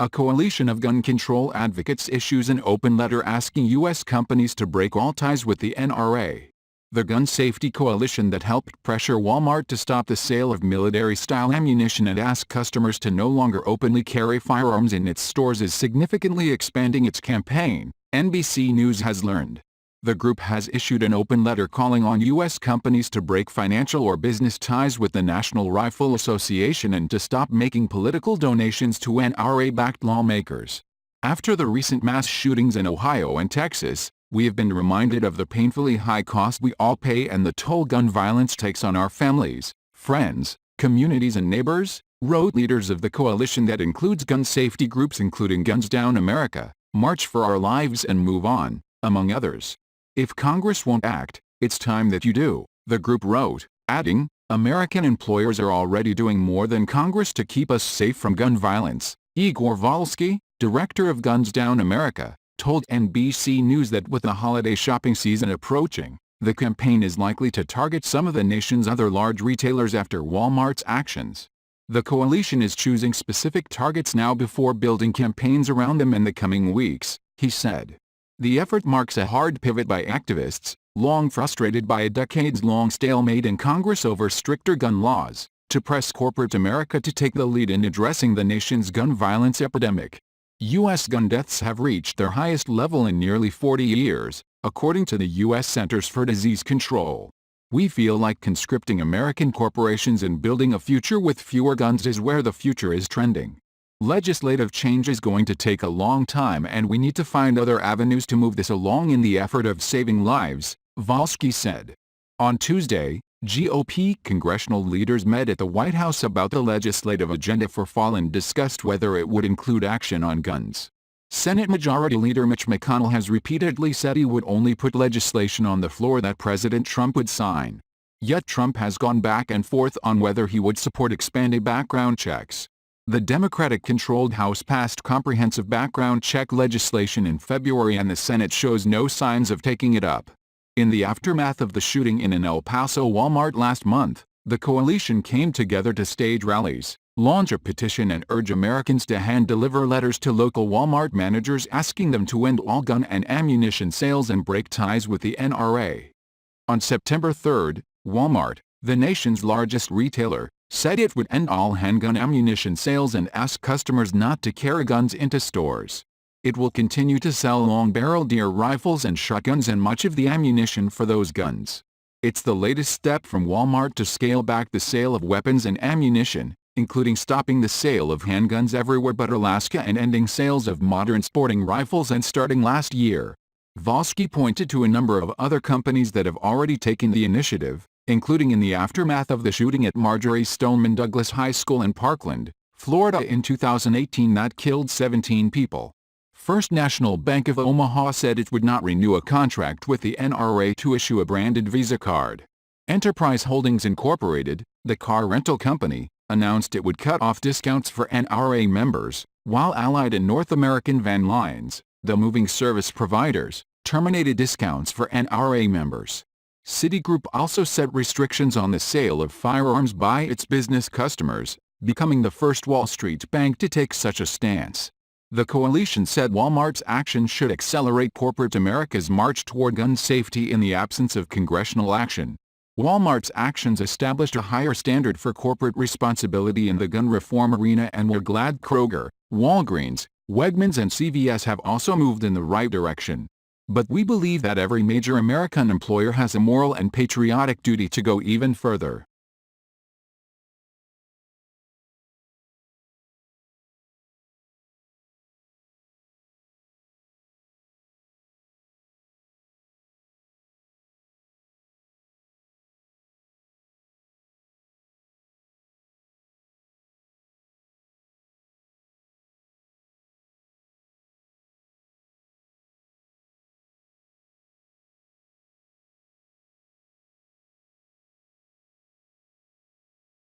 A coalition of gun control advocates issues an open letter asking U.S. companies to break all ties with the NRA. The gun safety coalition that helped pressure Walmart to stop the sale of military-style ammunition and ask customers to no longer openly carry firearms in its stores is significantly expanding its campaign, NBC News has learned. The group has issued an open letter calling on U.S. companies to break financial or business ties with the National Rifle Association and to stop making political donations to NRA-backed lawmakers. After the recent mass shootings in Ohio and Texas, we have been reminded of the painfully high cost we all pay and the toll gun violence takes on our families, friends, communities and neighbors, wrote leaders of the coalition that includes gun safety groups including Guns Down America, March for Our Lives and Move On, among others. If Congress won't act, it's time that you do, the group wrote, adding, American employers are already doing more than Congress to keep us safe from gun violence. Igor Volsky, director of Guns Down America, told NBC News that with the holiday shopping season approaching, the campaign is likely to target some of the nation's other large retailers after Walmart's actions. The coalition is choosing specific targets now before building campaigns around them in the coming weeks, he said. The effort marks a hard pivot by activists, long frustrated by a decades-long stalemate in Congress over stricter gun laws, to press corporate America to take the lead in addressing the nation's gun violence epidemic. U.S. gun deaths have reached their highest level in nearly 40 years, according to the U.S. Centers for Disease Control. We feel like conscripting American corporations and building a future with fewer guns is where the future is trending. Legislative change is going to take a long time and we need to find other avenues to move this along in the effort of saving lives, Volsky said. On Tuesday, GOP congressional leaders met at the White House about the legislative agenda for fall and discussed whether it would include action on guns. Senate Majority Leader Mitch McConnell has repeatedly said he would only put legislation on the floor that President Trump would sign. Yet Trump has gone back and forth on whether he would support expanded background checks. The Democratic-controlled House passed comprehensive background check legislation in February and the Senate shows no signs of taking it up. In the aftermath of the shooting in an El Paso Walmart last month, the coalition came together to stage rallies, launch a petition and urge Americans to hand-deliver letters to local Walmart managers asking them to end all gun and ammunition sales and break ties with the NRA. On September 3, Walmart, the nation's largest retailer, said it would end all handgun ammunition sales and ask customers not to carry guns into stores. It will continue to sell long-barrel deer rifles and shotguns and much of the ammunition for those guns. It's the latest step from Walmart to scale back the sale of weapons and ammunition, including stopping the sale of handguns everywhere but Alaska and ending sales of modern sporting rifles and starting last year. Volsky pointed to a number of other companies that have already taken the initiative, including in the aftermath of the shooting at Marjory Stoneman Douglas High School in Parkland, Florida in 2018 that killed 17 people. First National Bank of Omaha said it would not renew a contract with the NRA to issue a branded Visa card. Enterprise Holdings Incorporated, the car rental company, announced it would cut off discounts for NRA members, while Allied and North American Van Lines, the moving service providers, terminated discounts for NRA members. Citigroup also set restrictions on the sale of firearms by its business customers, becoming the first Wall Street bank to take such a stance. The coalition said Walmart's action should accelerate corporate America's march toward gun safety in the absence of congressional action. Walmart's actions established a higher standard for corporate responsibility in the gun reform arena and we're glad Kroger, Walgreens, Wegmans and CVS have also moved in the right direction. But we believe that every major American employer has a moral and patriotic duty to go even further.